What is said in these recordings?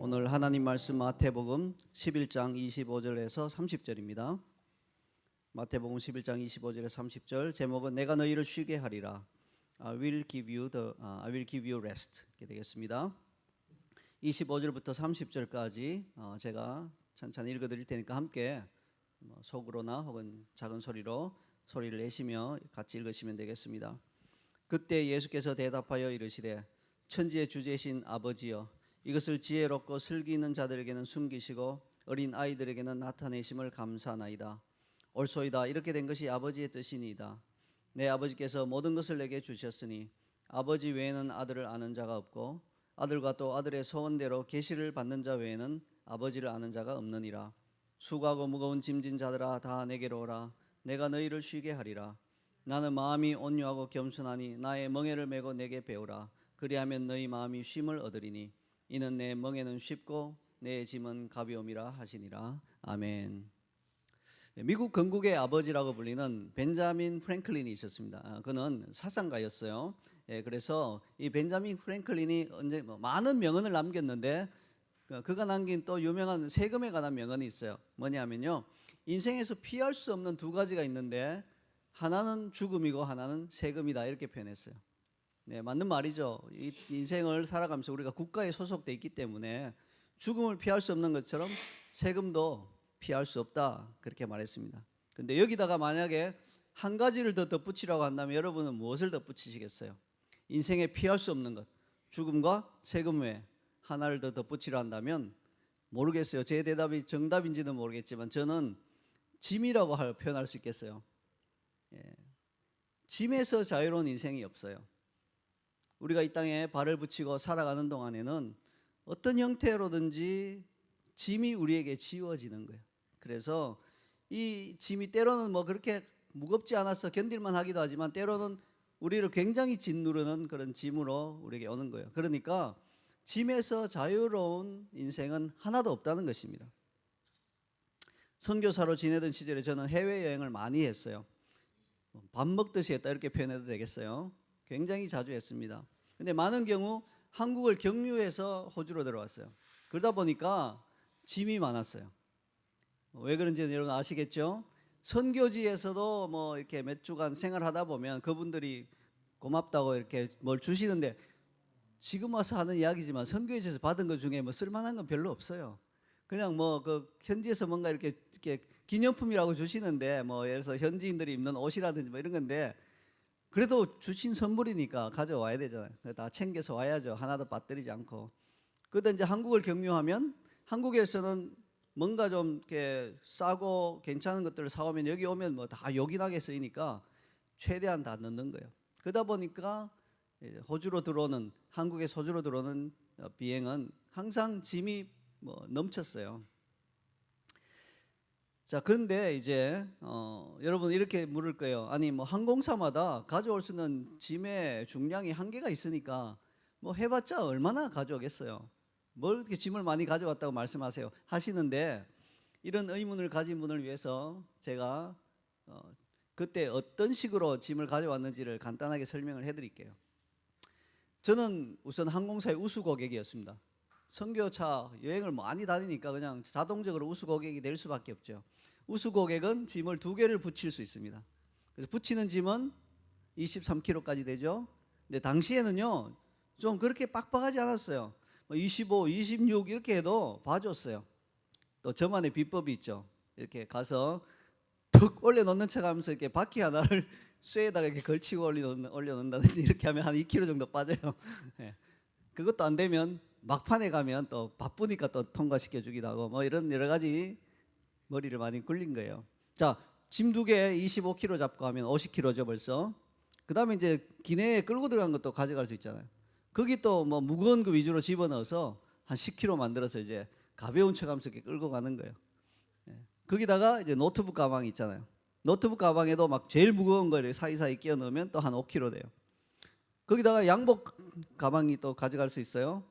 오늘 하나님 말씀 마태복음 11장 25절에서 30절입니다. 마태복음 11장 25절에서 30절 제목은 내가 너희를 쉬게 하리라. I will give you rest. 이렇게 되겠습니다. 25절부터 30절까지 제가 천천히 읽어드릴 테니까 함께 속으로나 혹은 작은 소리로 소리를 내시며 같이 읽으시면 되겠습니다. 그때 예수께서 대답하여 이르시되 천지의 주제신 아버지여 이것을 지혜롭고 슬기 있는 자들에게는 숨기시고 어린 아이들에게는 나타내심을 감사하나이다. 옳소이다. 이렇게 된 것이 아버지의 뜻이니이다. 내 아버지께서 모든 것을 내게 주셨으니 아버지 외에는 아들을 아는 자가 없고 아들과 또 아들의 소원대로 계시를 받는 자 외에는 아버지를 아는 자가 없느니라. 수고하고 무거운 짐진 자들아 다 내게로 오라. 내가 너희를 쉬게 하리라. 나는 마음이 온유하고 겸손하니 나의 멍에를 메고 내게 배우라. 그리하면 너희 마음이 쉼을 얻으리니 이는 내 멍에는 쉽고 내 짐은 가벼움이라 하시니라. 아멘. 미국 건국의 아버지라고 불리는 벤자민 프랭클린이 있었습니다. 그는 사상가였어요. 그래서 이 벤자민 프랭클린이 언제 많은 명언을 남겼는데 그가 남긴 또 유명한 세금에 관한 명언이 있어요. 뭐냐면요, 인생에서 피할 수 없는 두 가지가 있는데 하나는 죽음이고 하나는 세금이다, 이렇게 표현했어요. 네, 맞는 말이죠. 이 인생을 살아가면서 우리가 국가에 소속돼 있기 때문에 죽음을 피할 수 없는 것처럼 세금도 피할 수 없다, 그렇게 말했습니다. 근데 여기다가 만약에 한 가지를 더 덧붙이라고 한다면 여러분은 무엇을 덧붙이시겠어요? 인생에 피할 수 없는 것, 죽음과 세금 외에 하나를 더 덧붙이라 한다면 모르겠어요. 제 대답이 정답인지는 모르겠지만 저는 짐이라고 표현할 수 있겠어요. 짐에서 자유로운 인생이 없어요. 우리가 이 땅에 발을 붙이고 살아가는 동안에는 어떤 형태로든지 짐이 우리에게 지워지는 거예요. 그래서 이 짐이 때로는 그렇게 무겁지 않아서 견딜만 하기도 하지만 때로는 우리를 굉장히 짓누르는 그런 짐으로 우리에게 오는 거예요. 그러니까 짐에서 자유로운 인생은 하나도 없다는 것입니다. 선교사로 지내던 시절에 저는 해외여행을 많이 했어요. 밥 먹듯이 했다, 이렇게 표현해도 되겠어요. 굉장히 자주 했습니다. 근데 많은 경우 한국을 경유해서 호주로 들어왔어요. 그러다 보니까 짐이 많았어요. 왜 그런지는 여러분 아시겠죠? 선교지에서도 이렇게 몇 주간 생활하다 보면 그분들이 고맙다고 이렇게 뭘 주시는데, 지금 와서 하는 이야기지만 선교지에서 받은 것 중에 쓸만한 건 별로 없어요. 그냥 그 현지에서 뭔가 이렇게 기념품이라고 주시는데 예를 들어서 현지인들이 입는 옷이라든지 이런 건데, 그래도 주신 선물이니까 가져와야 되잖아요. 다 챙겨서 와야죠. 하나도 빠뜨리지 않고. 그런데 이제 한국을 경유하면 한국에서는 뭔가 좀 이렇게 싸고 괜찮은 것들을 사오면 여기 오면 다 요긴하게 쓰이니까 최대한 다 넣는 거예요. 그러다 보니까 호주로 들어오는, 한국에서 호주로 들어오는 비행은 항상 짐이 넘쳤어요. 자, 그런데 이제 여러분 이렇게 물을 거예요. 아니 항공사마다 가져올 수 있는 짐의 중량이 한계가 있으니까 해봤자 얼마나 가져오겠어요. 뭘 이렇게 짐을 많이 가져왔다고 말씀하세요 하시는데, 이런 의문을 가진 분을 위해서 제가 그때 어떤 식으로 짐을 가져왔는지를 간단하게 설명을 해드릴게요. 저는 우선 항공사의 우수 고객이었습니다. 선교차 여행을 많이 다니니까 그냥 자동적으로 우수 고객이 될 수밖에 없죠. 우수 고객은 짐을 2개를 붙일 수 있습니다. 그래서 붙이는 짐은 23kg까지 되죠. 근데 당시에는요 좀 그렇게 빡빡하지 않았어요. 25, 26 이렇게 해도 봐줬어요. 또 저만의 비법이 있죠. 이렇게 가서 툭 올려놓는 척 하면서 이렇게 바퀴 하나를 쇠에다가 이렇게 걸치고 올려놓는다든지 이렇게 하면 한 2kg 정도 빠져요. 그것도 안 되면 막판에 가면 또 바쁘니까 또 통과시켜 주기도 하고 이런 여러 가지 머리를 많이 굴린 거예요. 자, 짐 2개 25kg 잡고 하면 50kg죠 벌써. 그 다음에 이제 기내에 끌고 들어간 것도 가져갈 수 있잖아요. 거기 또 무거운 거 위주로 집어넣어서 한 10kg 만들어서 이제 가벼운 척하면서 이렇게 끌고 가는 거예요. 거기다가 이제 노트북 가방이 있잖아요. 노트북 가방에도 제일 무거운 걸 사이사이 끼워 넣으면 또 한 5kg 돼요. 거기다가 양복 가방이 또 가져갈 수 있어요.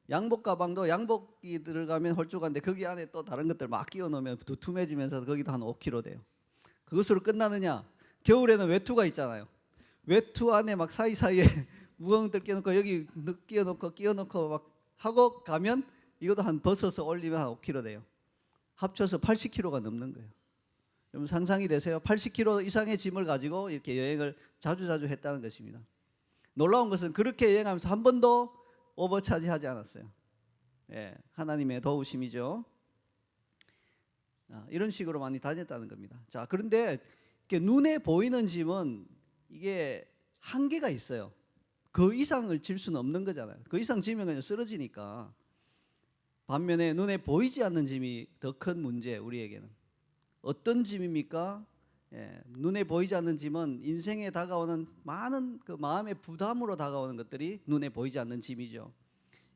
양복 가방도 양복이 들어가면 홀쭉한데 거기 안에 또 다른 것들 막 끼워 넣으면 두툼해지면서 거기도 한 5kg 돼요. 그것으로 끝나느냐? 겨울에는 외투가 있잖아요. 외투 안에 사이사이에 무거운 것들 끼워놓고 여기 끼워놓고 막 하고 가면 이것도 한 벗어서 올리면 한 5kg 돼요. 합쳐서 80kg가 넘는 거예요. 여러분 상상이 되세요? 80kg 이상의 짐을 가지고 이렇게 여행을 자주 했다는 것입니다. 놀라운 것은 그렇게 여행하면서 한 번도 오버차지하지 않았어요. 예, 하나님의 도우심이죠. 이런 식으로 많이 다녔다는 겁니다. 자, 그런데 이렇게 눈에 보이는 짐은 이게 한계가 있어요. 그 이상을 질 수는 없는 거잖아요. 그 이상 지면 그냥 쓰러지니까. 반면에 눈에 보이지 않는 짐이 더 큰 문제, 우리에게는. 어떤 짐입니까? 예, 눈에 보이지 않는 짐은 인생에 다가오는 많은 그 마음의 부담으로 다가오는 것들이 눈에 보이지 않는 짐이죠.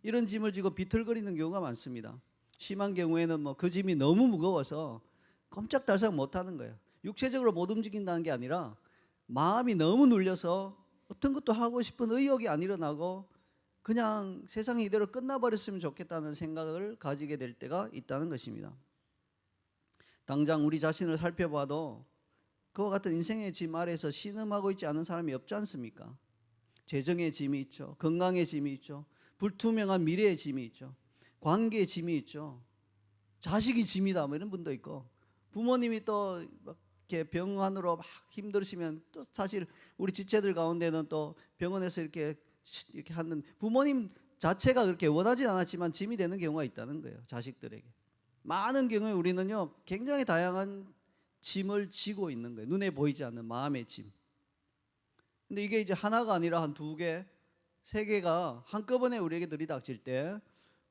이런 짐을 지고 비틀거리는 경우가 많습니다. 심한 경우에는 뭐 그 짐이 너무 무거워서 꼼짝달싹 못하는 거예요. 육체적으로 못 움직인다는 게 아니라 마음이 너무 눌려서 어떤 것도 하고 싶은 의욕이 안 일어나고 그냥 세상이 이대로 끝나버렸으면 좋겠다는 생각을 가지게 될 때가 있다는 것입니다. 당장 우리 자신을 살펴봐도 그와 같은 인생의 짐 아래에서 신음하고 있지 않은 사람이 없지 않습니까? 재정의 짐이 있죠. 건강의 짐이 있죠. 불투명한 미래의 짐이 있죠. 관계의 짐이 있죠. 자식이 짐이다 뭐 이런 분도 있고, 부모님이 또 이렇게 병환으로 막 힘들으시면 또 사실 우리 지체들 가운데는 또 병원에서 이렇게 하는 부모님 자체가 그렇게 원하진 않았지만 짐이 되는 경우가 있다는 거예요. 자식들에게. 많은 경우에 우리는요 굉장히 다양한 짐을 지고 있는 거예요. 눈에 보이지 않는 마음의 짐. 근데 이게 이제 하나가 아니라 한 2개, 3개가 한꺼번에 우리에게 들이닥칠 때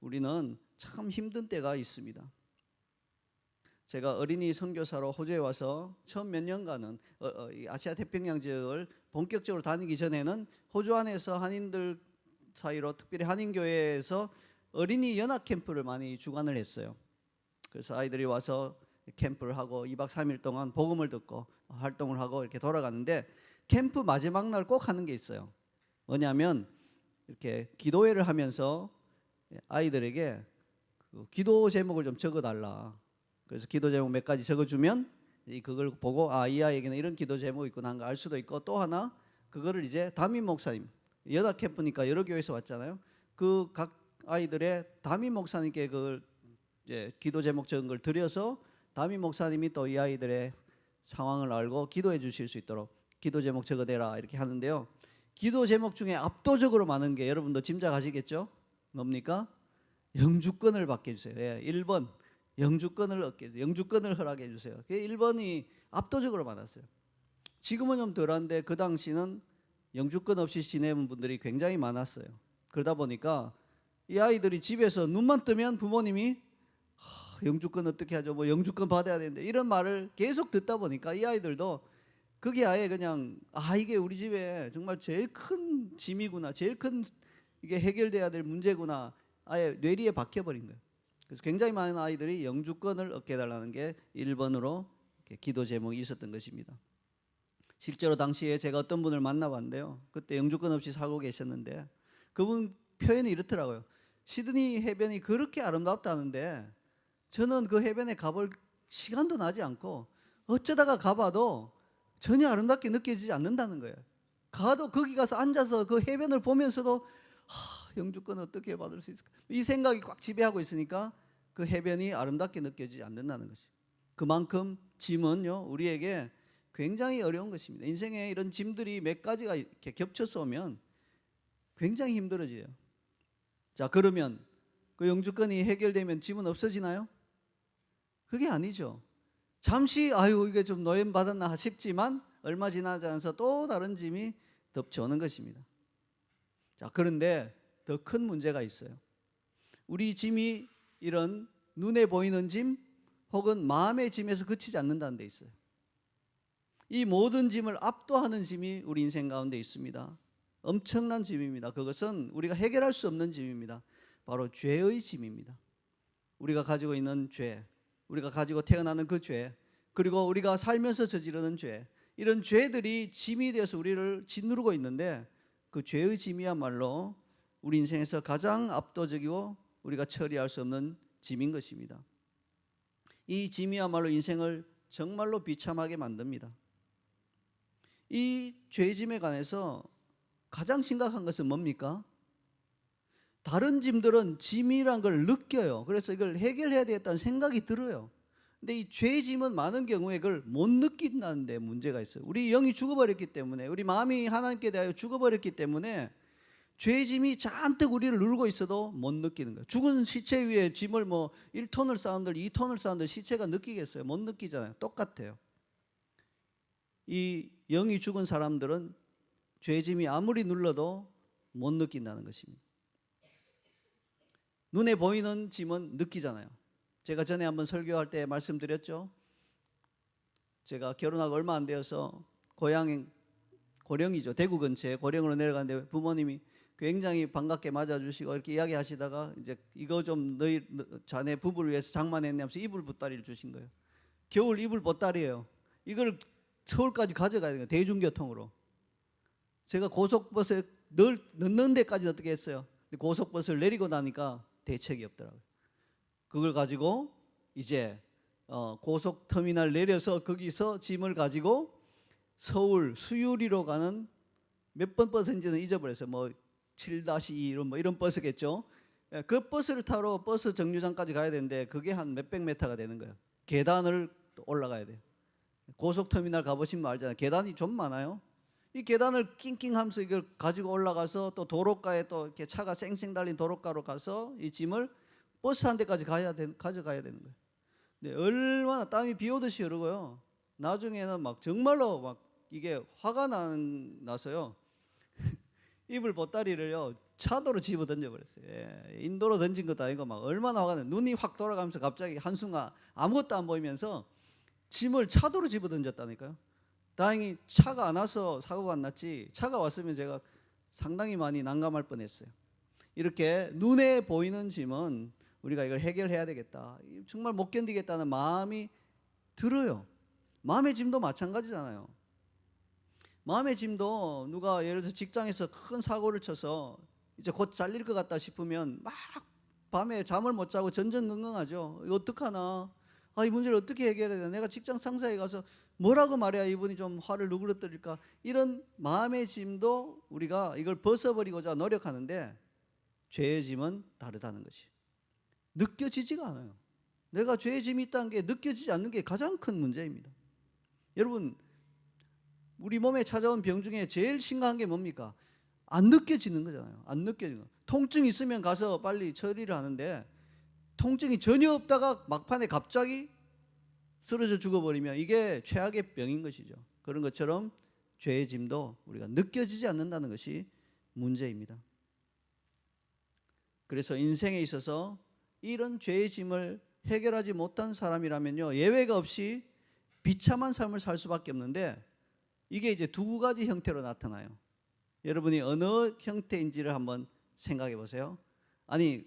우리는 참 힘든 때가 있습니다. 제가 어린이 선교사로 호주에 와서 처음 몇 년간은 아시아 태평양 지역을 본격적으로 다니기 전에는 호주 안에서 한인들 사이로 특별히 한인교회에서 어린이 연합 캠프를 많이 주관을 했어요. 그래서 아이들이 와서 캠프를 하고 2박 3일 동안 복음을 듣고 활동을 하고 이렇게 돌아가는데, 캠프 마지막 날 꼭 하는 게 있어요. 뭐냐면 이렇게 기도회를 하면서 아이들에게 그 기도 제목을 좀 적어달라. 그래서 기도 제목 몇 가지 적어주면 그걸 보고 이 아이에게는 이런 기도 제목이 있구나 하는 걸 알 수도 있고, 또 하나 그거를 이제 담임 목사님, 연합 캠프니까 여러 교회에서 왔잖아요. 그 각 아이들의 담임 목사님께 그걸 이제 기도 제목 적은 걸 드려서 담임 목사님이 또 이 아이들의 상황을 알고 기도해 주실 수 있도록 기도 제목 적어대라 이렇게 하는데요. 기도 제목 중에 압도적으로 많은 게 여러분도 짐작하시겠죠? 뭡니까? 영주권을 받게 해주세요. 1번 영주권을 얻게 해주세요. 영주권을 허락해 주세요. 1번이 압도적으로 많았어요. 지금은 좀 덜한데 그 당시는 영주권 없이 지내는 분들이 굉장히 많았어요. 그러다 보니까 이 아이들이 집에서 눈만 뜨면 부모님이 영주권 어떻게 하죠? 뭐 영주권 받아야 되는데 이런 말을 계속 듣다 보니까 이 아이들도 그게 아예 그냥 이게 우리 집에 정말 제일 큰 짐이구나, 제일 큰 이게 해결돼야 될 문제구나, 아예 뇌리에 박혀버린 거예요. 그래서 굉장히 많은 아이들이 영주권을 얻게 해달라는 게 1번으로 기도 제목이 있었던 것입니다. 실제로 당시에 제가 어떤 분을 만나봤는데요, 그때 영주권 없이 살고 계셨는데 그분 표현이 이렇더라고요. 시드니 해변이 그렇게 아름답다는데 저는 그 해변에 가볼 시간도 나지 않고 어쩌다가 가봐도 전혀 아름답게 느껴지지 않는다는 거예요. 가도 거기 가서 앉아서 그 해변을 보면서도 영주권 어떻게 받을 수 있을까? 이 생각이 꽉 지배하고 있으니까 그 해변이 아름답게 느껴지지 않는다는 것이. 그만큼 짐은요 우리에게 굉장히 어려운 것입니다. 인생에 이런 짐들이 몇 가지가 이렇게 겹쳐서 오면 굉장히 힘들어져요. 자, 그러면 그 영주권이 해결되면 짐은 없어지나요? 그게 아니죠. 잠시 이게 좀 노임 받았나 싶지만 얼마 지나지 않아서 또 다른 짐이 덮쳐오는 것입니다. 자, 그런데 더 큰 문제가 있어요. 우리 짐이 이런 눈에 보이는 짐 혹은 마음의 짐에서 그치지 않는다는 데 있어요. 이 모든 짐을 압도하는 짐이 우리 인생 가운데 있습니다. 엄청난 짐입니다. 그것은 우리가 해결할 수 없는 짐입니다. 바로 죄의 짐입니다. 우리가 가지고 있는 죄, 우리가 가지고 태어나는 그 죄, 그리고 우리가 살면서 저지르는 죄, 이런 죄들이 짐이 되어서 우리를 짓누르고 있는데 그 죄의 짐이야말로 우리 인생에서 가장 압도적이고 우리가 처리할 수 없는 짐인 것입니다. 이 짐이야말로 인생을 정말로 비참하게 만듭니다. 이 죄짐에 관해서 가장 심각한 것은 뭡니까? 다른 짐들은 짐이란 걸 느껴요. 그래서 이걸 해결해야 되겠다는 생각이 들어요. 근데 이 죄의 짐은 많은 경우에 그걸 못 느낀다는 데 문제가 있어요. 우리 영이 죽어버렸기 때문에, 우리 마음이 하나님께 대하여 죽어버렸기 때문에 죄의 짐이 잔뜩 우리를 누르고 있어도 못 느끼는 거예요. 죽은 시체 위에 짐을 뭐 1톤을 쌓은들 2톤을 쌓은들 시체가 느끼겠어요? 못 느끼잖아요. 똑같아요. 이 영이 죽은 사람들은 죄의 짐이 아무리 눌러도 못 느낀다는 것입니다. 눈에 보이는 짐은 느끼잖아요. 제가 전에 한번 설교할 때 말씀드렸죠. 제가 결혼하고 얼마 안 되어서 고향 고령이죠. 대구 근처에 고령으로 내려갔는데 부모님이 굉장히 반갑게 맞아주시고 이렇게 이야기하시다가 이제 이거 좀 너희 자네 부부를 위해서 장만했네 하면서 이불 보따리를 주신 거예요. 겨울 이불 보따리예요. 이걸 서울까지 가져가야 되는 거예요. 대중교통으로. 제가 고속버스에 넣는 데까지 어떻게 했어요. 고속버스를 내리고 나니까 대책이 없더라고요. 그걸 가지고 이제 고속터미널 내려서 거기서 짐을 가지고 서울 수유리로 가는 몇 번 버스인지는 잊어버렸어요. 뭐 7-2 이런 버스겠죠. 그 버스를 타러 버스 정류장까지 가야 되는데 그게 한 몇백 미터가 되는 거예요. 계단을 올라가야 돼요. 고속터미널 가보시면 알잖아요. 계단이 좀 많아요. 이 계단을 낑낑하면서 이걸 가지고 올라가서 또 도로가에 또 이렇게 차가 쌩쌩 달린 도로가로 가서 이 짐을 버스 한 대까지 가져가야 되는 거예요. 근데 얼마나 땀이 비 오듯이 흐르고요. 나중에는 막 정말로 막 이게 화가 나서요. 이불 보따리를요 차도로 집어 던져버렸어요. 예, 인도로 던진 것도 아니고 막 얼마나 화가 나. 눈이 확 돌아가면서 갑자기 한순간 아무것도 안 보이면서 짐을 차도로 집어 던졌다니까요. 다행히 차가 안 와서 사고가 안 났지 차가 왔으면 제가 상당히 많이 난감할 뻔했어요. 이렇게 눈에 보이는 짐은 우리가 이걸 해결해야 되겠다. 정말 못 견디겠다는 마음이 들어요. 마음의 짐도 마찬가지잖아요. 마음의 짐도 누가 예를 들어서 직장에서 큰 사고를 쳐서 이제 곧 잘릴 것 같다 싶으면 막 밤에 잠을 못 자고 전전긍긍하죠. 이거 어떡하나? 이 문제를 어떻게 해결해야 되나? 내가 직장 상사에 가서 뭐라고 말해야 이분이 좀 화를 누그러뜨릴까? 이런 마음의 짐도 우리가 이걸 벗어버리고자 노력하는데 죄의 짐은 다르다는 것이 느껴지지가 않아요. 내가 죄의 짐이 있다는 게 느껴지지 않는 게 가장 큰 문제입니다. 여러분, 우리 몸에 찾아온 병 중에 제일 심각한 게 뭡니까? 안 느껴지는 거잖아요. 안 느껴지는 거. 통증이 있으면 가서 빨리 처리를 하는데 통증이 전혀 없다가 막판에 갑자기 쓰러져 죽어버리면 이게 최악의 병인 것이죠. 그런 것처럼 죄의 짐도 우리가 느껴지지 않는다는 것이 문제입니다. 그래서 인생에 있어서 이런 죄의 짐을 해결하지 못한 사람이라면요 예외가 없이 비참한 삶을 살 수밖에 없는데 이게 이제 두 가지 형태로 나타나요. 여러분이 어느 형태인지를 한번 생각해 보세요. 아니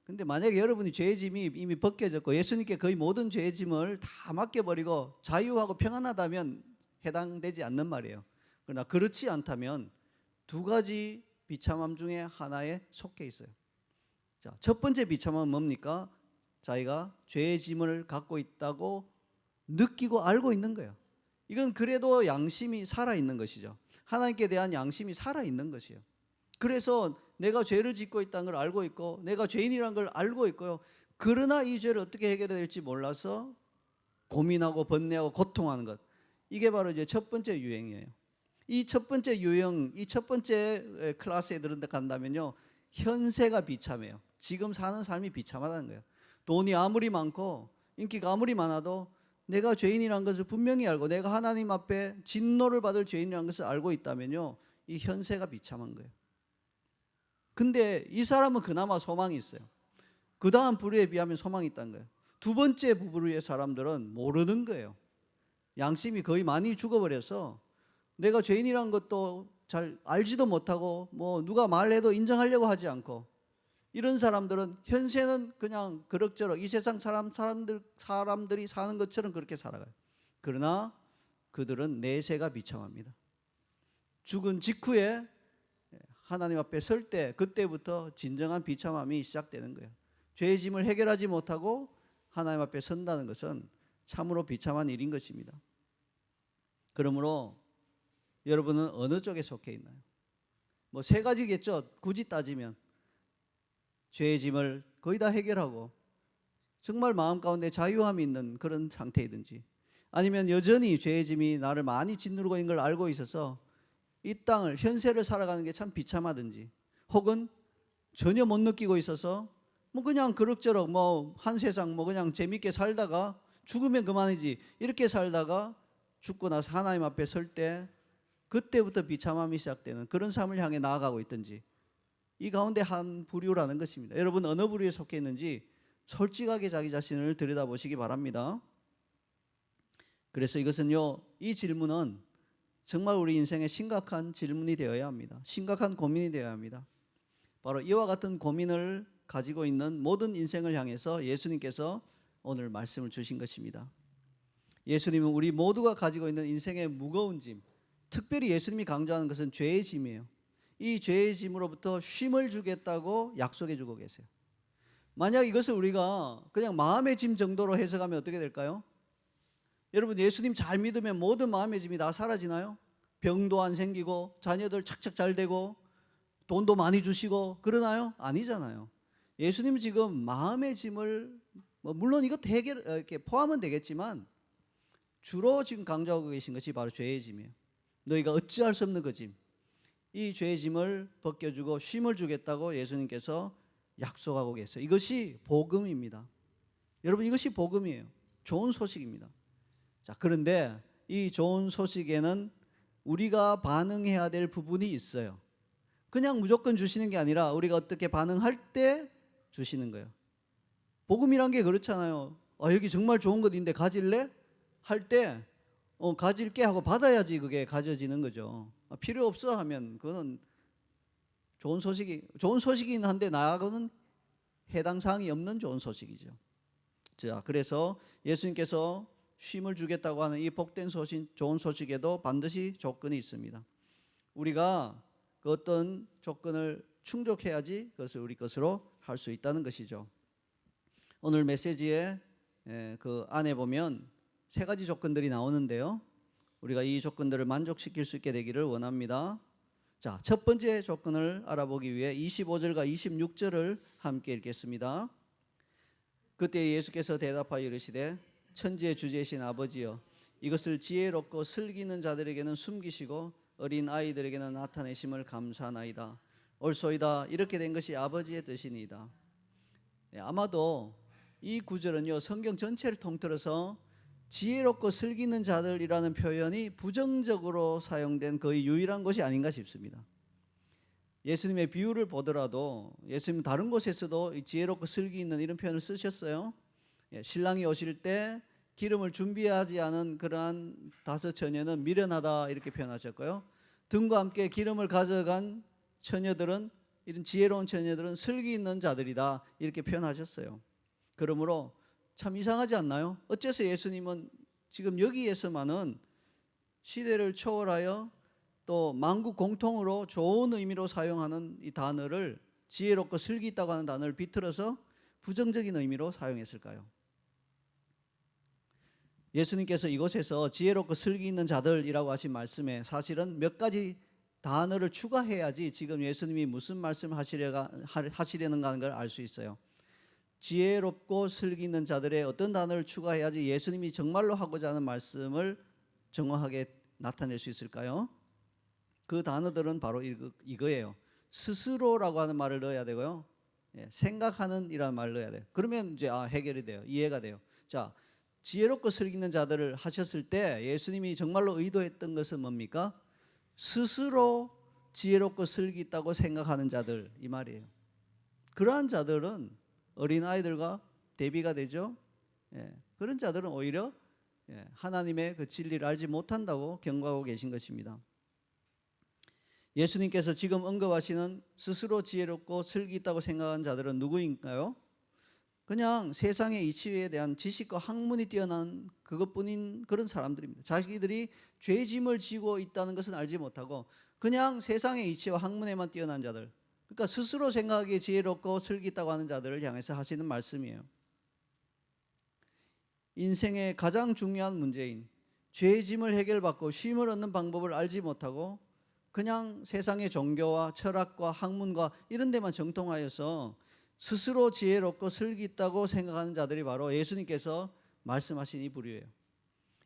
근데 만약에 여러분이 죄의 짐이 이미 벗겨졌고 예수님께 거의 모든 죄의 짐을 다 맡겨버리고 자유하고 평안하다면 해당되지 않는 말이에요. 그러나 그렇지 않다면 두 가지 비참함 중에 하나에 속해 있어요. 자, 첫 번째 비참함은 뭡니까? 자기가 죄의 짐을 갖고 있다고 느끼고 알고 있는 거예요. 이건 그래도 양심이 살아있는 것이죠. 하나님께 대한 양심이 살아있는 것이에요. 그래서 내가 죄를 짓고 있다는 걸 알고 있고 내가 죄인이라는 걸 알고 있고요. 그러나 이 죄를 어떻게 해결해야 될지 몰라서 고민하고 번뇌하고 고통하는 것. 이게 바로 이제 첫 번째 유형이에요. 이 첫 번째 유형, 이 첫 번째 클래스에 들어간다면요. 현세가 비참해요. 지금 사는 삶이 비참하다는 거예요. 돈이 아무리 많고 인기가 아무리 많아도 내가 죄인이라는 것을 분명히 알고 내가 하나님 앞에 진노를 받을 죄인이라는 것을 알고 있다면요. 이 현세가 비참한 거예요. 근데 이 사람은 그나마 소망이 있어요. 그 다음 부류에 비하면 소망이 있다는 거예요. 두 번째 부류의 사람들은 모르는 거예요. 양심이 거의 많이 죽어버려서 내가 죄인이라는 것도 잘 알지도 못하고 뭐 누가 말해도 인정하려고 하지 않고 이런 사람들은 현세는 그냥 그럭저럭 이 세상 사람들이 사는 것처럼 그렇게 살아가요. 그러나 그들은 내세가 비참합니다. 죽은 직후에 하나님 앞에 설 때 그때부터 진정한 비참함이 시작되는 거예요. 죄의 짐을 해결하지 못하고 하나님 앞에 선다는 것은 참으로 비참한 일인 것입니다. 그러므로 여러분은 어느 쪽에 속해 있나요? 뭐 세 가지겠죠. 굳이 따지면 죄의 짐을 거의 다 해결하고 정말 마음 가운데 자유함이 있는 그런 상태이든지, 아니면 여전히 죄의 짐이 나를 많이 짓누르고 있는 걸 알고 있어서 이 땅을 현세를 살아가는 게 참 비참하든지, 혹은 전혀 못 느끼고 있어서 뭐 그냥 그럭저럭 뭐 한 세상 뭐 그냥 재밌게 살다가 죽으면 그만이지 이렇게 살다가 죽고 나서 하나님 앞에 설 때 그때부터 비참함이 시작되는 그런 삶을 향해 나아가고 있든지, 이 가운데 한 부류라는 것입니다. 여러분 어느 부류에 속해 있는지 솔직하게 자기 자신을 들여다보시기 바랍니다. 그래서 이것은요, 이 질문은 정말 우리 인생에 심각한 질문이 되어야 합니다. 심각한 고민이 되어야 합니다. 바로 이와 같은 고민을 가지고 있는 모든 인생을 향해서 예수님께서 오늘 말씀을 주신 것입니다. 예수님은 우리 모두가 가지고 있는 인생의 무거운 짐, 특별히 예수님이 강조하는 것은 죄의 짐이에요. 이 죄의 짐으로부터 쉼을 주겠다고 약속해 주고 계세요. 만약 이것을 우리가 그냥 마음의 짐 정도로 해석하면 어떻게 될까요? 여러분 예수님 잘 믿으면 모든 마음의 짐이 다 사라지나요? 병도 안 생기고 자녀들 착착 잘 되고 돈도 많이 주시고 그러나요? 아니잖아요. 예수님 지금 마음의 짐을 물론 이것도 이렇게 포함은 되겠지만 주로 지금 강조하고 계신 것이 바로 죄의 짐이에요. 너희가 어찌할 수 없는 그 짐, 이 죄의 짐을 벗겨주고 쉼을 주겠다고 예수님께서 약속하고 계세요. 이것이 복음입니다. 여러분 이것이 복음이에요. 좋은 소식입니다. 자, 그런데 이 좋은 소식에는 우리가 반응해야 될 부분이 있어요. 그냥 무조건 주시는 게 아니라 우리가 어떻게 반응할 때 주시는 거예요. 복음이란 게 그렇잖아요. 여기 정말 좋은 것인데 가질래? 할 때 가질게 하고 받아야지 그게 가져지는 거죠. 필요 없어 하면 그거는 좋은 소식이긴 한데 나하고는 해당 사항이 없는 좋은 소식이죠. 자, 그래서 예수님께서 쉼을 주겠다고 하는 이 복된 소식, 좋은 소식에도 반드시 조건이 있습니다. 우리가 그 어떤 조건을 충족해야지 그것을 우리 것으로 할 수 있다는 것이죠. 오늘 메시지에 그 안에 보면 세 가지 조건들이 나오는데요. 우리가 이 조건들을 만족시킬 수 있게 되기를 원합니다. 자, 첫 번째 조건을 알아보기 위해 25절과 26절을 함께 읽겠습니다. 그때 예수께서 대답하여 이르시되 천지의 주제이신 아버지여, 이것을 지혜롭고 슬기는 자들에게는 숨기시고 어린 아이들에게는 나타내심을 감사하나이다. 옳소이다. 이렇게 된 것이 아버지의 뜻이니이다. 아마도 이 구절은요, 성경 전체를 통틀어서 지혜롭고 슬기는 자들이라는 표현이 부정적으로 사용된 거의 유일한 것이 아닌가 싶습니다. 예수님의 비유를 보더라도 예수님 다른 곳에서도 지혜롭고 슬기 있는 이런 표현을 쓰셨어요. 신랑이 오실 때 기름을 준비하지 않은 그러한 5 처녀는 미련하다 이렇게 표현하셨고요. 등과 함께 기름을 가져간 처녀들은, 이런 지혜로운 처녀들은 슬기 있는 자들이다 이렇게 표현하셨어요. 그러므로 참 이상하지 않나요? 어째서 예수님은 지금 여기에서만은 시대를 초월하여 또 만국 공통으로 좋은 의미로 사용하는 이 단어를, 지혜롭고 슬기 있다고 하는 단어를 비틀어서 부정적인 의미로 사용했을까요? 예수님께서 이곳에서 지혜롭고 슬기 있는 자들이라고 하신 말씀에 사실은 몇 가지 단어를 추가해야지 지금 예수님이 무슨 말씀을 하시려는가 하는 걸 알 수 있어요. 지혜롭고 슬기 있는 자들의 어떤 단어를 추가해야지 예수님이 정말로 하고자 하는 말씀을 정확하게 나타낼 수 있을까요? 그 단어들은 바로 이거예요. 스스로라고 하는 말을 넣어야 되고요. 생각하는 이라는 말을 넣어야 돼요. 그러면 이제 해결이 돼요. 이해가 돼요. 자, 지혜롭고 슬기 있는 자들을 하셨을 때 예수님이 정말로 의도했던 것은 뭡니까? 스스로 지혜롭고 슬기 있다고 생각하는 자들, 이 말이에요. 그러한 자들은 어린아이들과 대비가 되죠. 그런 자들은 오히려 하나님의 그 진리를 알지 못한다고 경고하고 계신 것입니다. 예수님께서 지금 언급하시는 스스로 지혜롭고 슬기 있다고 생각하는 자들은 누구인가요? 그냥 세상의 이치에 대한 지식과 학문이 뛰어난 그것뿐인 그런 사람들입니다. 자기들이 죄짐을 지고 있다는 것은 알지 못하고 그냥 세상의 이치와 학문에만 뛰어난 자들, 그러니까 스스로 생각하기에 지혜롭고 슬기 있다고 하는 자들을 향해서 하시는 말씀이에요. 인생의 가장 중요한 문제인 죄의 짐을 해결받고 쉼을 얻는 방법을 알지 못하고 그냥 세상의 종교와 철학과 학문과 이런 데만 정통하여서 스스로 지혜롭고 슬기 있다고 생각하는 자들이 바로 예수님께서 말씀하신 이 부류예요.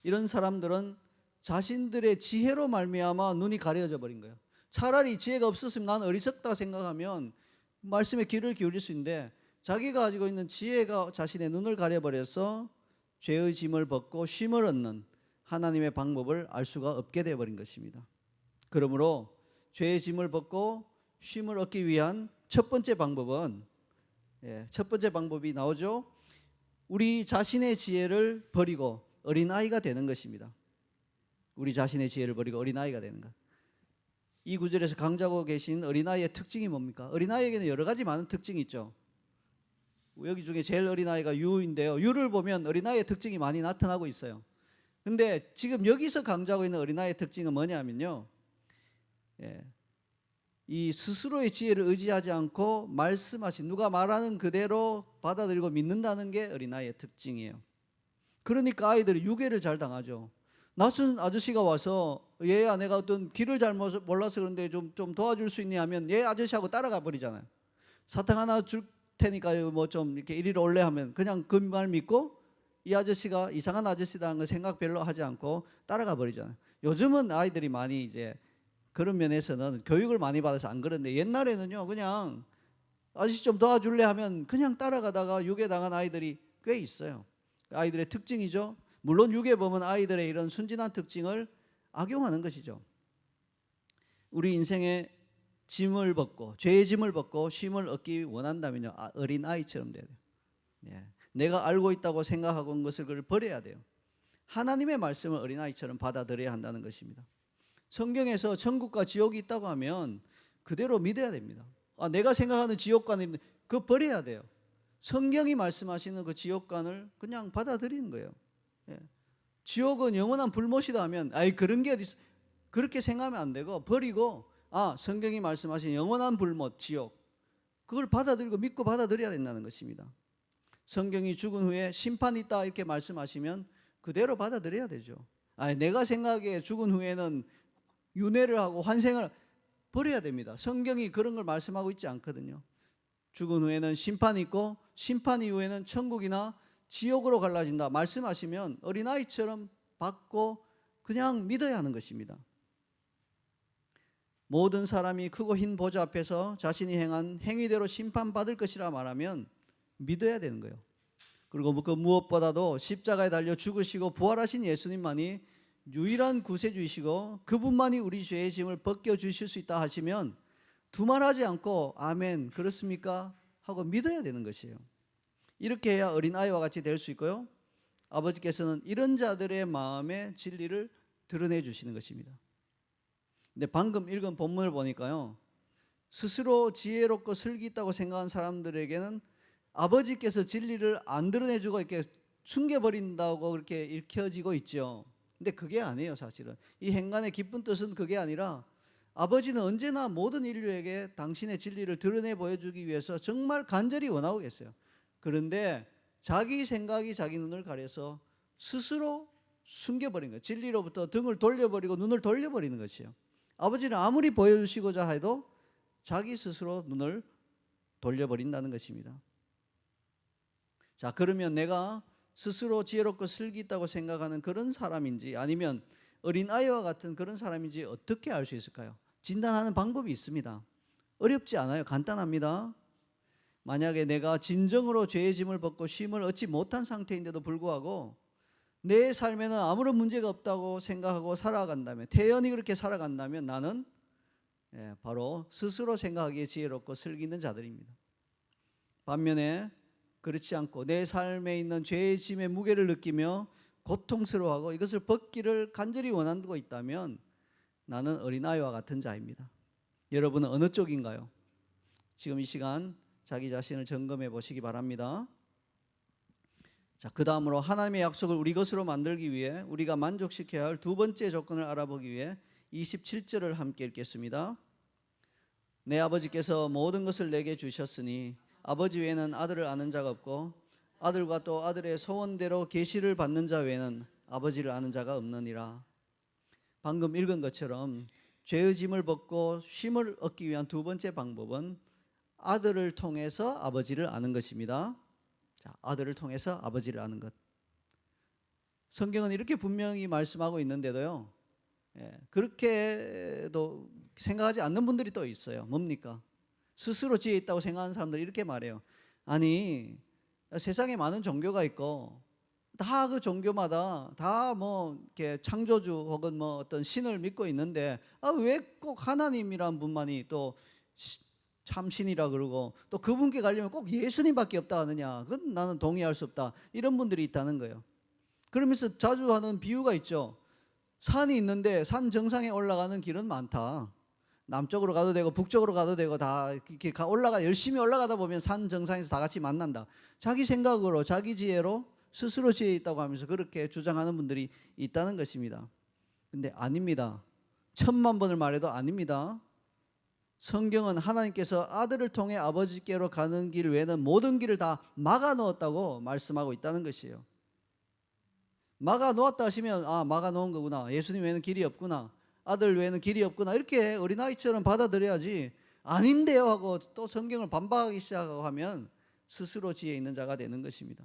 이런 사람들은 자신들의 지혜로 말미암아 눈이 가려져 버린 거예요. 차라리 지혜가 없었으면 나는 어리석다 생각하면 말씀에 귀를 기울일 수 있는데, 자기가 가지고 있는 지혜가 자신의 눈을 가려버려서 죄의 짐을 벗고 쉼을 얻는 하나님의 방법을 알 수가 없게 되어버린 것입니다. 그러므로 죄의 짐을 벗고 쉼을 얻기 위한 첫 번째 방법은, 첫 번째 방법이 나오죠. 우리 자신의 지혜를 버리고 어린아이가 되는 것입니다. 우리 자신의 지혜를 버리고 어린아이가 되는 것. 이 구절에서 강조하고 계신 어린아이의 특징이 뭡니까? 어린아이에게는 여러 가지 많은 특징이 있죠. 여기 중에 제일 어린아이가 유인데요. 유를 보면 어린아이의 특징이 많이 나타나고 있어요. 근데 지금 여기서 강조하고 있는 어린아이의 특징은 뭐냐면요, 이 스스로의 지혜를 의지하지 않고 말씀하신, 누가 말하는 그대로 받아들이고 믿는다는 게 어린아이의 특징이에요. 그러니까 아이들이 유괴를 잘 당하죠. 낯선 아저씨가 와서 얘야 내가 어떤 길을 잘못 몰라서 그런데 좀 도와줄 수 있냐 하면 얘 아저씨하고 따라가 버리잖아요. 사탕 하나 줄 테니까 뭐 좀 이렇게 이리로 올래 하면 그냥 그 말 믿고 이 아저씨가 이상한 아저씨다는 걸 생각 별로 하지 않고 따라가 버리잖아요. 요즘은 아이들이 많이 이제 그런 면에서는 교육을 많이 받아서 안 그런데, 옛날에는요 그냥 아저씨 좀 도와줄래 하면 그냥 따라가다가 유괴당한 아이들이 꽤 있어요. 아이들의 특징이죠. 물론 유괴범은 아이들의 이런 순진한 특징을 악용하는 것이죠. 우리 인생의 짐을 벗고, 죄의 짐을 벗고 쉼을 얻기 원한다면요, 어린 아이처럼 돼야 돼요. 내가 알고 있다고 생각하고 온 것을 그걸 버려야 돼요. 하나님의 말씀을 어린 아이처럼 받아들여야 한다는 것입니다. 성경에서 천국과 지옥이 있다고 하면 그대로 믿어야 됩니다. 내가 생각하는 지옥관은 그거 버려야 돼요. 성경이 말씀하시는 그 지옥관을 그냥 받아들이는 거예요. 지옥은 영원한 불못이다 하면 그런 게 어디 있어, 그렇게 생각하면 안 되고 버리고, 성경이 말씀하신 영원한 불못, 지옥, 그걸 받아들이고 믿고 받아들여야 된다는 것입니다. 성경이 죽은 후에 심판이 있다 이렇게 말씀하시면 그대로 받아들여야 되죠. 내가 생각에 죽은 후에는 윤회를 하고 환생을 버려야 됩니다. 성경이 그런 걸 말씀하고 있지 않거든요. 죽은 후에는 심판이 있고 심판 이후에는 천국이나 지옥으로 갈라진다 말씀하시면 어린아이처럼 받고 그냥 믿어야 하는 것입니다. 모든 사람이 크고 흰 보좌 앞에서 자신이 행한 행위대로 심판받을 것이라 말하면 믿어야 되는 거예요. 그리고 그 무엇보다도 십자가에 달려 죽으시고 부활하신 예수님만이 유일한 구세주이시고 그분만이 우리 죄의 짐을 벗겨주실 수 있다 하시면 두말하지 않고 아멘 그렇습니까? 하고 믿어야 되는 것이에요. 이렇게 해야 어린아이와 같이 될 수 있고요, 아버지께서는 이런 자들의 마음의 진리를 드러내 주시는 것입니다. 근데 방금 읽은 본문을 보니까요, 스스로 지혜롭고 슬기 있다고 생각한 사람들에게는 아버지께서 진리를 안 드러내주고 이렇게 숨겨버린다고 그렇게 읽혀지고 있죠. 근데 그게 아니에요. 사실은 이 행간의 깊은 뜻은 그게 아니라 아버지는 언제나 모든 인류에게 당신의 진리를 드러내 보여주기 위해서 정말 간절히 원하고 계세요. 그런데 자기 생각이 자기 눈을 가려서 스스로 숨겨버린 거예요. 진리로부터 등을 돌려버리고 눈을 돌려버리는 것이에요. 아버지는 아무리 보여주시고자 해도 자기 스스로 눈을 돌려버린다는 것입니다. 자, 그러면 내가 스스로 지혜롭고 슬기 있다고 생각하는 그런 사람인지 아니면 어린아이와 같은 그런 사람인지 어떻게 알 수 있을까요? 진단하는 방법이 있습니다. 어렵지 않아요. 간단합니다. 만약에 내가 진정으로 죄의 짐을 벗고 쉼을 얻지 못한 상태인데도 불구하고 내 삶에는 아무런 문제가 없다고 생각하고 살아간다면, 태연히 그렇게 살아간다면 나는 바로 스스로 생각하기에 지혜롭고 슬기 있는 자들입니다. 반면에 그렇지 않고 내 삶에 있는 죄의 짐의 무게를 느끼며 고통스러워하고 이것을 벗기를 간절히 원하고 있다면 나는 어린아이와 같은 자입니다. 여러분은 어느 쪽인가요? 지금 이 시간 자기 자신을 점검해 보시기 바랍니다. 자, 그 다음으로 하나님의 약속을 우리 것으로 만들기 위해 우리가 만족시켜야 할 두 번째 조건을 알아보기 위해 27절을 함께 읽겠습니다. 내 아버지께서 모든 것을 내게 주셨으니 아버지 외에는 아들을 아는 자가 없고 아들과 또 아들의 소원대로 계시를 받는 자 외에는 아버지를 아는 자가 없느니라. 방금 읽은 것처럼 죄의 짐을 벗고 쉼을 얻기 위한 두 번째 방법은 아들을 통해서 아버지를 아는 것입니다. 자, 아들을 통해서 아버지를 아는 것. 성경은 이렇게 분명히 말씀하고 있는데도요, 그렇게도 생각하지 않는 분들이 또 있어요. 뭡니까? 스스로 지혜 있다고 생각하는 사람들이 이렇게 말해요. 아니, 세상에 많은 종교가 있고 다 그 종교마다 다 뭐 이렇게 창조주 혹은 뭐 어떤 신을 믿고 있는데 왜 꼭 하나님이란 분만이 또 참신이라 그러고 또 그분께 가려면 꼭 예수님밖에 없다 하느냐? 그건 나는 동의할 수 없다. 이런 분들이 있다는 거예요. 그러면서 자주 하는 비유가 있죠. 산이 있는데 산 정상에 올라가는 길은 많다. 남쪽으로 가도 되고 북쪽으로 가도 되고 다 이렇게 열심히 올라가다 보면 산 정상에서 다 같이 만난다. 자기 생각으로 자기 지혜로 스스로 지혜 있다고 하면서 그렇게 주장하는 분들이 있다는 것입니다. 근데 아닙니다. 1000만 번을 말해도 아닙니다. 성경은 하나님께서 아들을 통해 아버지께로 가는 길 외에는 모든 길을 다 막아 놓았다고 말씀하고 있다는 것이에요. 막아 놓았다 하시면 막아 놓은 거구나. 예수님 외에는 길이 없구나. 아들 외에는 길이 없구나. 이렇게 어린아이처럼 받아들여야지 아닌데요 하고 또 성경을 반박하기 시작하고 하면 스스로 지혜 있는 자가 되는 것입니다.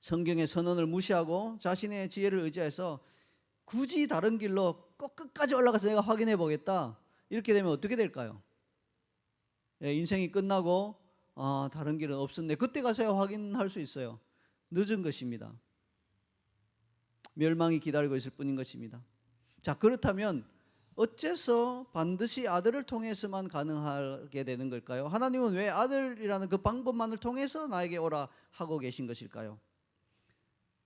성경의 선언을 무시하고 자신의 지혜를 의지해서 굳이 다른 길로 꼭 끝까지 올라가서 내가 확인해 보겠다. 이렇게 되면 어떻게 될까요? 인생이 끝나고 다른 길은 없었네. 그때 가서야 확인할 수 있어요. 늦은 것입니다. 멸망이 기다리고 있을 뿐인 것입니다. 자, 그렇다면 어째서 반드시 아들을 통해서만 가능하게 되는 걸까요? 하나님은 왜 아들이라는 그 방법만을 통해서 나에게 오라 하고 계신 것일까요?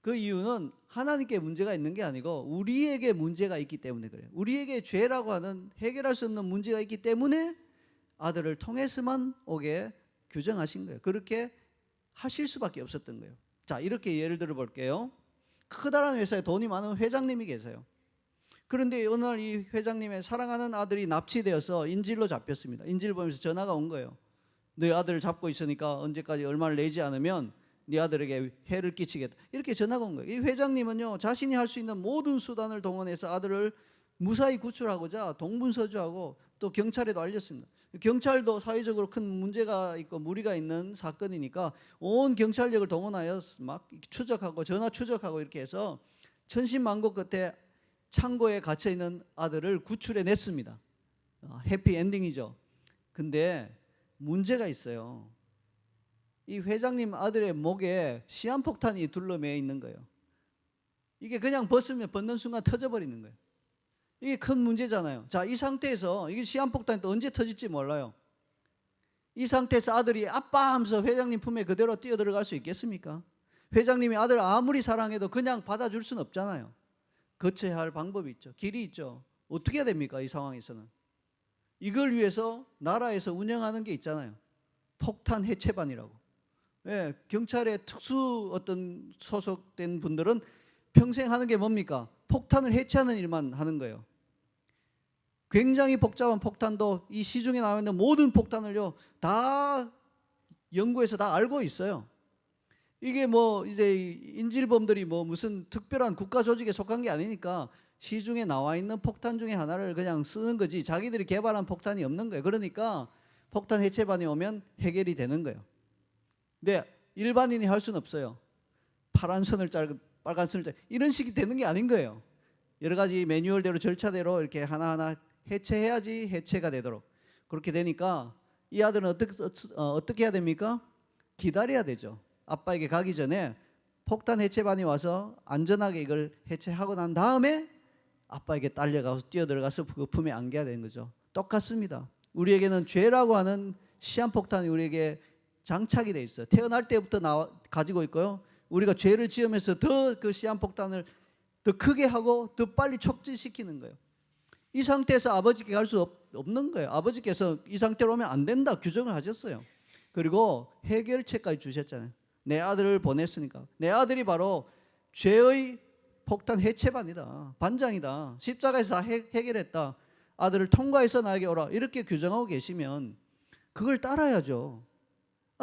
그 이유는 하나님께 문제가 있는 게 아니고 우리에게 문제가 있기 때문에 그래요. 우리에게 죄라고 하는 해결할 수 없는 문제가 있기 때문에 아들을 통해서만 오게 규정하신 거예요. 그렇게 하실 수밖에 없었던 거예요. 자, 이렇게 예를 들어 볼게요. 커다란 회사에 돈이 많은 회장님이 계세요. 그런데 어느 날 이 회장님의 사랑하는 아들이 납치되어서 인질로 잡혔습니다. 인질 보면서 전화가 온 거예요. 너 아들을 잡고 있으니까 언제까지 얼마를 내지 않으면 네 아들에게 해를 끼치겠다. 이렇게 전화가 온 거예요. 이 회장님은요, 자신이 할 수 있는 모든 수단을 동원해서 아들을 무사히 구출하고자 동분서주하고 또 경찰에도 알렸습니다. 경찰도 사회적으로 큰 문제가 있고 무리가 있는 사건이니까 온 경찰력을 동원하여 막 추적하고 전화 추적하고 이렇게 해서 천신만고 끝에 창고에 갇혀 있는 아들을 구출해 냈습니다. 해피 엔딩이죠. 근데 문제가 있어요. 이 회장님 아들의 목에 시한폭탄이 둘러매어 있는 거예요. 이게 그냥 벗는 순간 터져버리는 거예요. 이게 큰 문제잖아요. 자, 이 상태에서 이게 시한폭탄이 또 언제 터질지 몰라요. 이 상태에서 아들이 아빠 하면서 회장님 품에 그대로 뛰어들어갈 수 있겠습니까? 회장님이 아들 아무리 사랑해도 그냥 받아줄 수는 없잖아요. 거쳐야 할 방법이 있죠. 길이 있죠. 어떻게 해야 됩니까? 이 상황에서는. 이걸 위해서 나라에서 운영하는 게 있잖아요. 폭탄 해체반이라고. 경찰의 특수 어떤 소속된 분들은 평생 하는 게 뭡니까? 폭탄을 해체하는 일만 하는 거예요. 굉장히 복잡한 폭탄도 이 시중에 나와 있는 모든 폭탄을요 다 연구해서 다 알고 있어요. 이게 뭐 이제 인질범들이 뭐 무슨 특별한 국가 조직에 속한 게 아니니까 시중에 나와 있는 폭탄 중에 하나를 그냥 쓰는 거지 자기들이 개발한 폭탄이 없는 거예요. 그러니까 폭탄 해체반이 오면 해결이 되는 거예요. 근데 일반인이 할 수는 없어요. 파란 선을 짜고 빨간 선을 짜고 이런 식이 되는 게 아닌 거예요. 여러 가지 매뉴얼대로 절차대로 이렇게 하나하나 해체해야지 해체가 되도록. 그렇게 되니까 이 아들은 어떻게 해야 됩니까? 기다려야 되죠. 아빠에게 가기 전에 폭탄 해체반이 와서 안전하게 이걸 해체하고 난 다음에 아빠에게 딸려가서 뛰어들어가서 그 품에 안겨야 되는 거죠. 똑같습니다. 우리에게는 죄라고 하는 시한폭탄이 우리에게 장착이 돼 있어요. 태어날 때부터 가지고 있고요. 우리가 죄를 지으면서 더 그 시한폭탄을 더 크게 하고 더 빨리 촉진시키는 거예요. 이 상태에서 아버지께 갈 수 없는 거예요. 아버지께서 이 상태로 오면 안 된다 규정을 하셨어요. 그리고 해결책까지 주셨잖아요. 내 아들을 보냈으니까. 내 아들이 바로 죄의 폭탄 해체반이다. 반장이다. 십자가에서 다 해결했다. 아들을 통과해서 나에게 오라. 이렇게 규정하고 계시면 그걸 따라야죠.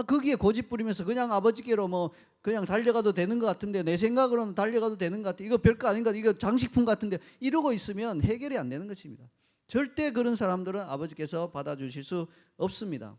거기에 고집 부리면서 그냥 아버지께로 뭐 그냥 달려가도 되는 것 같은데 내 생각으로는 달려가도 되는 것 같아. 이거 별거 아닌 것 같아. 이거 장식품 같은데 이러고 있으면 해결이 안 되는 것입니다. 절대 그런 사람들은 아버지께서 받아주실 수 없습니다.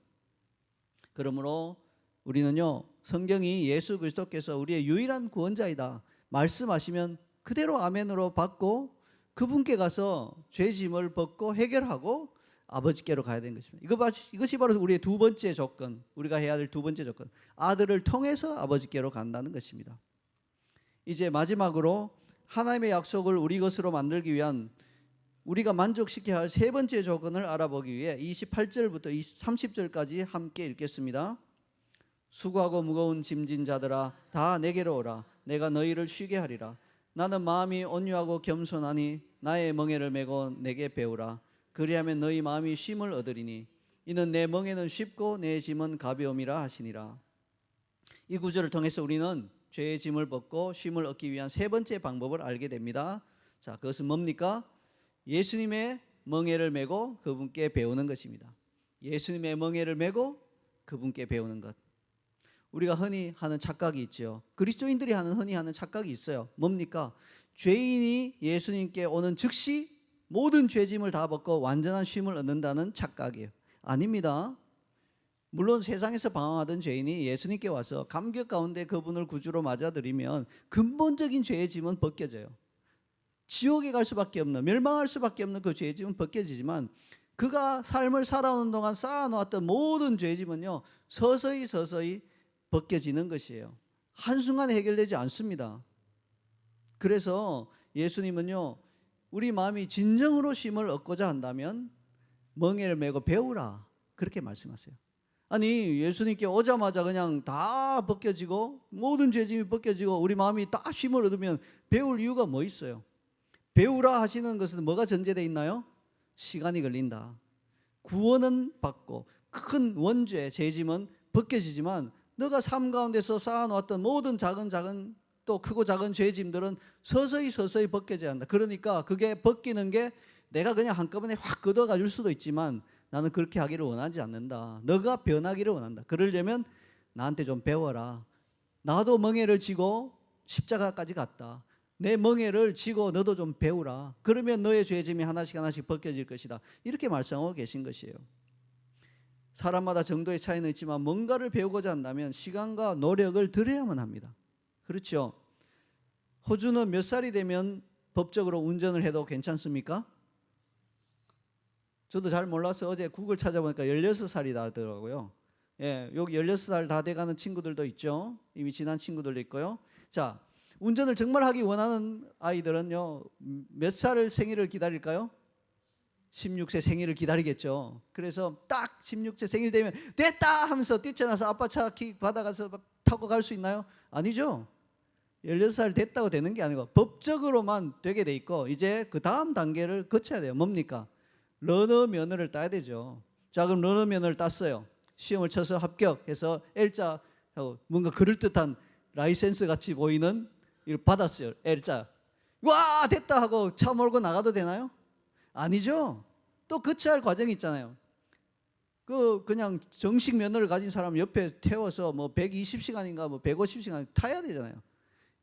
그러므로 우리는요, 성경이 예수 그리스도께서 우리의 유일한 구원자이다 말씀하시면 그대로 아멘으로 받고 그분께 가서 죄짐을 벗고 해결하고 아버지께로 가야 되는 것입니다. 이것이 바로 우리의 두 번째 조건, 우리가 해야 될 두 번째 조건, 아들을 통해서 아버지께로 간다는 것입니다. 이제 마지막으로 하나님의 약속을 우리 것으로 만들기 위한 우리가 만족시켜야 할 세 번째 조건을 알아보기 위해 28절부터 30절까지 함께 읽겠습니다. 수고하고 무거운 짐진 자들아 다 내게로 오라. 내가 너희를 쉬게 하리라. 나는 마음이 온유하고 겸손하니 나의 멍에를 메고 내게 배우라. 그리하면 너희 마음이 쉼을 얻으리니 이는 내 멍에는 쉽고 내 짐은 가벼움이라 하시니라. 이 구절을 통해서 우리는 죄의 짐을 벗고 쉼을 얻기 위한 세 번째 방법을 알게 됩니다. 자, 그것은 뭡니까? 예수님의 멍에를 메고 그분께 배우는 것입니다. 예수님의 멍에를 메고 그분께 배우는 것. 우리가 흔히 하는 착각이 있죠. 그리스도인들이 흔히 하는 착각이 있어요. 뭡니까? 죄인이 예수님께 오는 즉시 모든 죄짐을 다 벗고 완전한 쉼을 얻는다는 착각이에요. 아닙니다. 물론 세상에서 방황하던 죄인이 예수님께 와서 감격 가운데 그분을 구주로 맞아들이면 근본적인 죄의 짐은 벗겨져요. 지옥에 갈 수밖에 없는, 멸망할 수밖에 없는 그 죄의 짐은 벗겨지지만 그가 삶을 살아오는 동안 쌓아놓았던 모든 죄의 짐은요, 서서히 벗겨지는 것이에요. 한순간에 해결되지 않습니다. 그래서 예수님은요, 우리 마음이 진정으로 쉼을 얻고자 한다면 멍에를 메고 배우라, 그렇게 말씀하세요. 아니, 예수님께 오자마자 그냥 다 벗겨지고 모든 죄짐이 벗겨지고 우리 마음이 다 쉼을 얻으면 배울 이유가 뭐 있어요? 배우라 하시는 것은 뭐가 전제되어 있나요? 시간이 걸린다. 구원은 받고 큰 원죄, 죄짐은 벗겨지지만 너가 삶 가운데서 쌓아놓았던 모든 작은 또 크고 작은 죄짐들은 서서히 벗겨져야 한다. 그러니까 그게 벗기는 게 내가 그냥 한꺼번에 확 걷어가 줄 수도 있지만 나는 그렇게 하기를 원하지 않는다. 너가 변하기를 원한다. 그러려면 나한테 좀 배워라. 나도 멍에를 지고 십자가까지 갔다. 내 멍에를 지고 너도 좀 배우라. 그러면 너의 죄짐이 하나씩 벗겨질 것이다. 이렇게 말씀하고 계신 것이에요. 사람마다 정도의 차이는 있지만 뭔가를 배우고자 한다면 시간과 노력을 들여야만 합니다. 그렇죠? 호주는 몇 살이 되면 법적으로 운전을 해도 괜찮습니까? 저도 잘 몰라서 어제 구글 찾아보니까 16살이다 하더라고요. 예, 여기 16살 다 돼가는 친구들도 있죠. 이미 지난 친구들도 있고요. 자, 운전을 정말 하기 원하는 아이들은요, 몇 살 생일을 기다릴까요? 16세 생일을 기다리겠죠. 그래서 딱 16세 생일 되면 됐다 하면서 뛰쳐나서 아빠 차 키 받아가서 막 타고 갈 수 있나요? 아니죠. 16살 됐다고 되는 게 아니고 법적으로만 되게 돼 있고 이제 그 다음 단계를 거쳐야 돼요. 뭡니까? 러너 면허를 따야 되죠. 자, 그럼 러너 면허를 땄어요. 시험을 쳐서 합격해서 L자 하고 뭔가 그럴듯한 라이센스 같이 보이는 이걸 받았어요. L자. 와, 됐다 하고 차 몰고 나가도 되나요? 아니죠. 또 거쳐야 할 과정이 있잖아요. 그냥 정식 면허를 가진 사람 옆에 태워서 뭐 120시간인가 뭐 150시간 타야 되잖아요.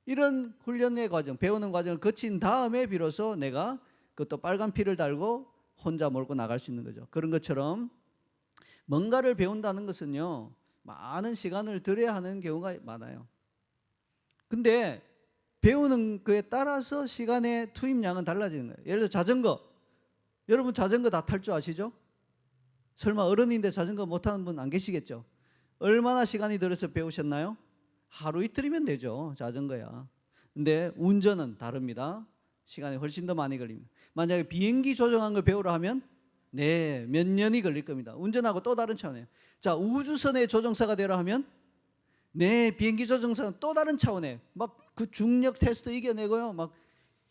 이런 훈련의 과정, 배우는 과정을 거친 다음에 비로소 내가 그것도 빨간 피를 달고 혼자 몰고 나갈 수 있는 거죠. 그런 것처럼 뭔가를 배운다는 것은요, 많은 시간을 들여야 하는 경우가 많아요. 근데 배우는 거에 따라서 시간의 투입량은 달라지는 거예요. 예를 들어 자전거. 여러분 자전거 다 탈 줄 아시죠? 설마 어른인데 자전거 못하는 분 안 계시겠죠? 얼마나 시간이 들어서 배우셨나요? 하루 이틀이면 되죠, 자전거야. 근데 운전은 다릅니다. 시간이 훨씬 더 많이 걸립니다. 만약에 비행기 조종하는 걸 배우려 하면 네, 몇 년이 걸릴 겁니다. 운전하고 또 다른 차원이에요. 자, 우주선의 조종사가 되려 하면 네, 비행기 조종사는 또 다른 차원에 막 그 중력 테스트 이겨내고요, 막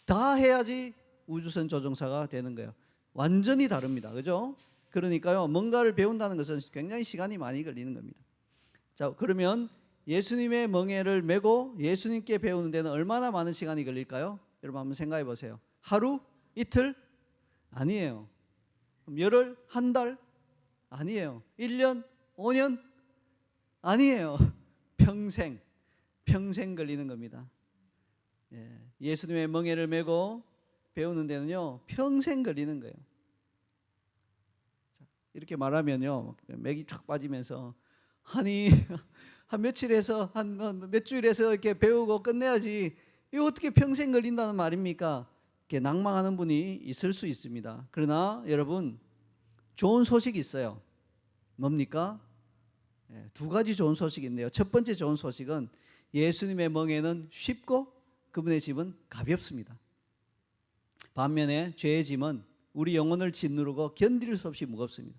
다 해야지 우주선 조종사가 되는 거예요. 완전히 다릅니다. 그죠? 그러니까요, 뭔가를 배운다는 것은 굉장히 시간이 많이 걸리는 겁니다. 자, 그러면 예수님의 멍에를 메고 예수님께 배우는 데는 얼마나 많은 시간이 걸릴까요? 여러분 한번 생각해 보세요. 하루? 이틀? 아니에요. 그럼 열흘? 한 달? 아니에요. 1년? 5년? 아니에요. 평생 걸리는 겁니다. 예수님의 멍에를 메고 배우는 데는요, 평생 걸리는 거예요. 자, 이렇게 말하면요, 맥이 쫙 빠지면서 아니 한 며칠에서 한 몇 주일에서 이렇게 배우고 끝내야지 이거 어떻게 평생 걸린다는 말입니까? 이렇게 낭망하는 분이 있을 수 있습니다. 그러나 여러분 좋은 소식이 있어요. 뭡니까? 두 가지 좋은 소식이 있네요. 첫 번째 좋은 소식은 예수님의 멍에는 쉽고 그분의 짐은 가볍습니다. 반면에 죄의 짐은 우리 영혼을 짓누르고 견딜 수 없이 무겁습니다.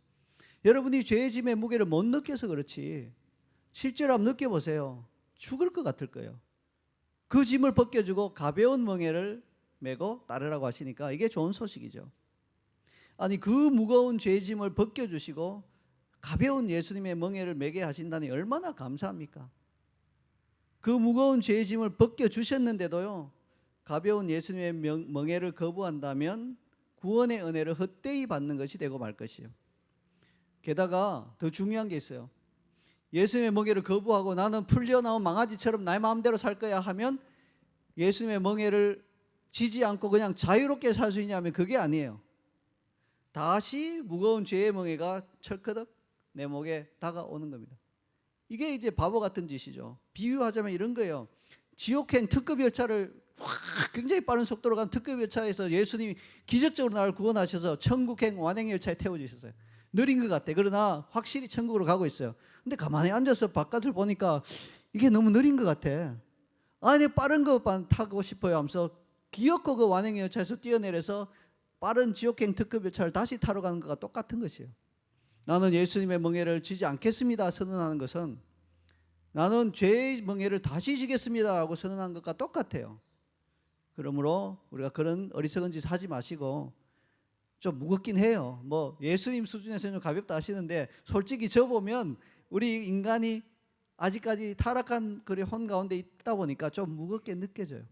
여러분이 죄의 짐의 무게를 못 느껴서 그렇지 실제로 한번 느껴보세요. 죽을 것 같을 거예요. 그 짐을 벗겨주고 가벼운 멍에를 메고 따르라고 하시니까 이게 좋은 소식이죠. 아니 그 무거운 죄의 짐을 벗겨주시고 가벼운 예수님의 멍에를 메게 하신다니 얼마나 감사합니까? 그 무거운 죄의 짐을 벗겨주셨는데도요 가벼운 예수님의 멍에를 거부한다면 구원의 은혜를 헛되이 받는 것이 되고 말 것이에요. 게다가 더 중요한 게 있어요. 예수님의 멍에를 거부하고 나는 풀려나온 망아지처럼 나의 마음대로 살 거야 하면 예수님의 멍에를 지지 않고 그냥 자유롭게 살 수 있냐면 그게 아니에요. 다시 무거운 죄의 멍에가 철커덕 내 목에 다가오는 겁니다. 이게 이제 바보 같은 짓이죠. 비유하자면 이런 거예요. 지옥행 특급 열차를 굉장히 빠른 속도로 간 특급 열차에서 예수님이 기적적으로 나를 구원하셔서 천국행 완행 열차에 태워주셨어요. 느린 것 같아. 그러나 확실히 천국으로 가고 있어요. 근데 가만히 앉아서 바깥을 보니까 이게 너무 느린 것 같아. 아니 빠른 거 타고 싶어요 하면서 기어코 그 완행 열차에서 뛰어내려서 빠른 지옥행 특급 열차를 다시 타러 가는 것과 똑같은 것이에요. 나는 예수님의 멍에를 지지 않겠습니다 선언하는 것은 나는 죄의 멍에를 다시 지겠습니다 하고 선언한 것과 똑같아요. 그러므로 우리가 그런 어리석은 짓 하지 마시고 좀 무겁긴 해요. 뭐 예수님 수준에서는 좀 가볍다 하시는데 솔직히 저 보면 우리 인간이 아직까지 타락한 그런 혼 가운데 있다 보니까 좀 무겁게 느껴져요.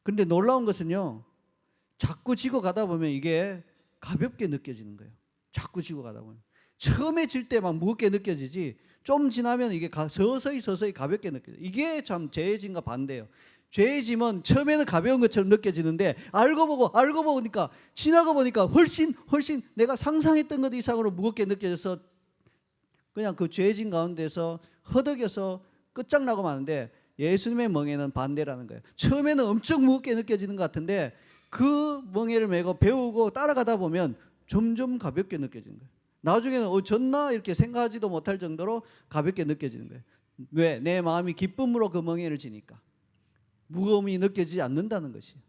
그런데 놀라운 것은요 자꾸 지고 가다 보면 이게 가볍게 느껴지는 거예요. 자꾸 지고 가다 보면 처음에 질 때 막 무겁게 느껴지지 좀 지나면 이게 서서히 가볍게 느껴져요. 이게 참 죄의 짐과 반대예요. 죄의 짐은 처음에는 가벼운 것처럼 느껴지는데 알고 보니까 지나가 보니까 훨씬 내가 상상했던 것 이상으로 무겁게 느껴져서 그냥 그 죄의 짐 가운데서 허덕여서 끝장나고 마는데 예수님의 멍에는 반대라는 거예요. 처음에는 엄청 무겁게 느껴지는 것 같은데 그 멍에를 메고 배우고 따라가다 보면 점점 가볍게 느껴지는 거예요. 나중에는 졌나 이렇게 생각하지도 못할 정도로 가볍게 느껴지는 거예요. 왜? 내 마음이 기쁨으로 그 멍에를 지니까 무거움이 느껴지지 않는다는 것이에요.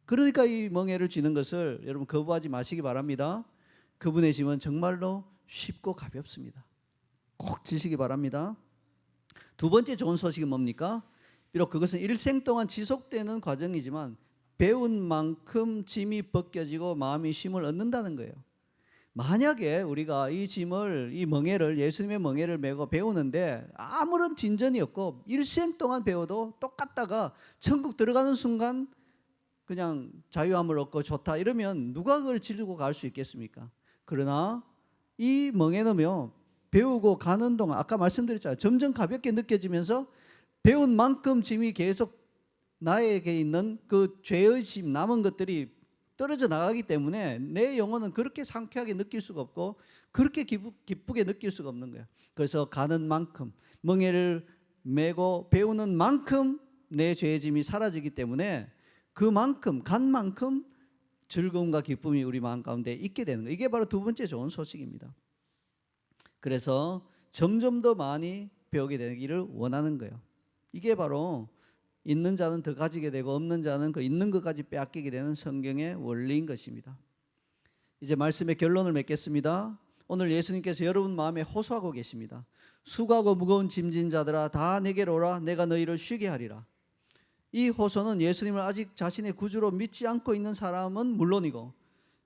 그러니까 이 멍에를 쥐는 것을 여러분 거부하지 마시기 바랍니다. 그분의 짐은 정말로 쉽고 가볍습니다. 꼭 지시기 바랍니다. 두 번째 좋은 소식은 뭡니까? 비록 그것은 일생 동안 지속되는 과정이지만 배운 만큼 짐이 벗겨지고 마음이 쉼을 얻는다는 거예요. 만약에 우리가 이 짐을 이 멍에를 예수님의 멍에를 메고 배우는데 아무런 진전이 없고 일생 동안 배워도 똑같다가 천국 들어가는 순간 그냥 자유함을 얻고 좋다 이러면 누가 그걸 지르고 갈 수 있겠습니까? 그러나 이 멍에는요 배우고 가는 동안 아까 말씀드렸잖아요. 점점 가볍게 느껴지면서 배운 만큼 짐이 계속 나에게 있는 그 죄의 짐 남은 것들이 떨어져 나가기 때문에 내 영혼은 그렇게 상쾌하게 느낄 수가 없고 그렇게 기쁘게 느낄 수가 없는 거예요. 그래서 가는 만큼 멍에를 메고 배우는 만큼 내 죄의 짐이 사라지기 때문에 그만큼 간 만큼 즐거움과 기쁨이 우리 마음 가운데 있게 되는 거예요. 이게 바로 두 번째 좋은 소식입니다. 그래서 점점 더 많이 배우게 되기를 원하는 거예요. 이게 바로 있는 자는 더 가지게 되고 없는 자는 그 있는 것까지 빼앗기게 되는 성경의 원리인 것입니다. 이제 말씀의 결론을 맺겠습니다. 오늘 예수님께서 여러분 마음에 호소하고 계십니다. 수고하고 무거운 짐진 자들아 다 내게로 오라 내가 너희를 쉬게 하리라. 이 호소는 예수님을 아직 자신의 구주로 믿지 않고 있는 사람은 물론이고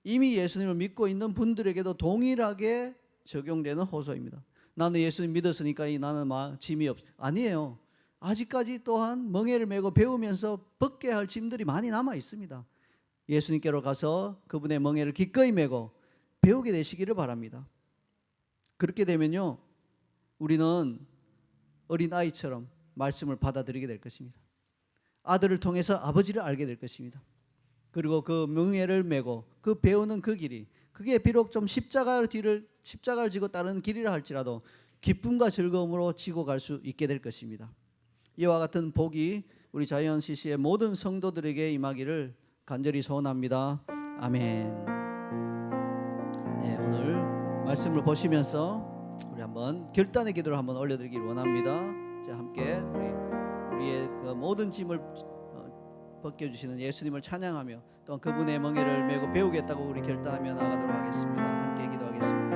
이미 예수님을 믿고 있는 분들에게도 동일하게 적용되는 호소입니다. 나는 예수님 믿었으니까 나는 짐이 아니에요. 아직까지 또한 멍에를 메고 배우면서 벗게 할 짐들이 많이 남아 있습니다. 예수님께로 가서 그분의 멍에를 기꺼이 메고 배우게 되시기를 바랍니다. 그렇게 되면요 우리는 어린아이처럼 말씀을 받아들이게 될 것입니다. 아들을 통해서 아버지를 알게 될 것입니다. 그리고 그 멍에를 메고 그 배우는 그 길이 그게 비록 좀 십자가를 지고 따르는 길이라 할지라도 기쁨과 즐거움으로 지고 갈 수 있게 될 것입니다. 이와 같은 복이 우리 자이언 CC의 모든 성도들에게 임하기를 간절히 소원합니다. 아멘. 네, 오늘 말씀을 보시면서 우리 한번 결단의 기도를 한번 올려드리기를 원합니다. 자, 함께 우리의 그 모든 짐을 벗겨주시는 예수님을 찬양하며 또 그분의 멍에를 메고 배우겠다고 우리 결단하며 나가도록 하겠습니다. 함께 기도하겠습니다.